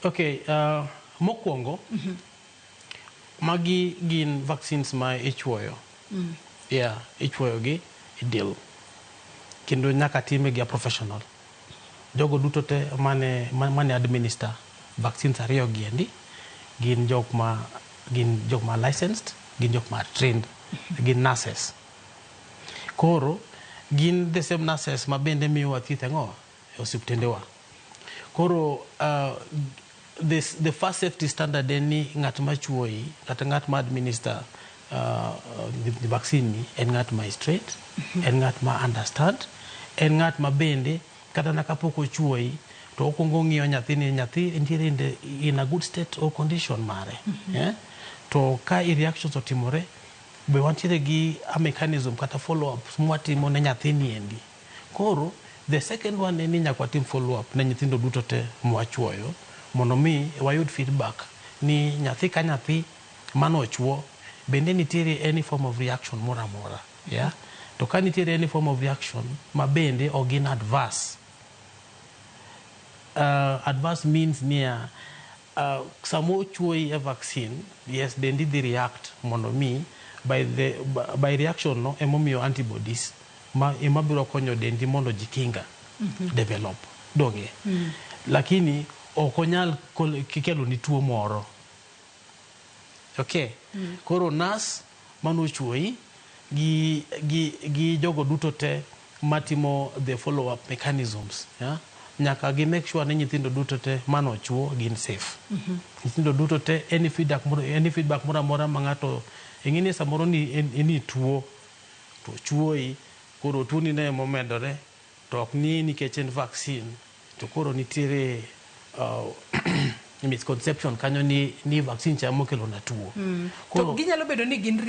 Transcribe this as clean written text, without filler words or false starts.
Okay, mokwongo, magi gin vaccines ma ichwoyo. Yeah, ichwoyo gi idil. Kendo nyaka time gi a professional. Jogo duto te mane administer vaccines ariyo gi endi, gin jok ma licensed, gin jok ma trained, gin nurses. Koro, gin the same nurses ma bende miyowa thieth e osiptendewa. Koro, the first safety standard en ni ng'at ma chuoyi, kata ng'at ma administer the vaccine ni, en ng'at ma straight, en ng'at ma understand, en ng'at ma bende, kata na kapok ochuoyi, to okwongo ng'iyo nyathi nitiere in a good state or condition mare. To ka reactions otimore, be wantiere gi a mechanism kata follow up mwatimo ne nyathini endi. Koro, the second one en ni nyaka watim follow up ne nyithindo duto te mwachuoyo, mondo mi wayud feedback ni nyathi ka nyathi manochuo bende nitiere any form of reaction moro amora. Yeah? To ka nitiere any form of reaction ma bende ok gin adverse. Adverse means near samo chuoyi a vaccine, yes, dendi dhi react mondo mi by reaction no emomiyo antibodies ema biro konyo dendi mondo jikinga develop donge. Lakini ok onyal kelo ni tuo moro. Okay. Koro nurse manochuoyi gi jogo duto te matimo the follow up mechanisms, yeah? Nyaka gi make sure ni nyithindo duto te manochuo gin safe. Nyithindo duto te any feedback moro amora ma ng'ato ing'ini samoro ni tuo to chuoyi, koro tuoni ne momedore, to ok ni nikech en vaccine, to koro nitiere misconception kanyo ni vaccine cha mokelo na tuo. To ginyalo bedo ni gin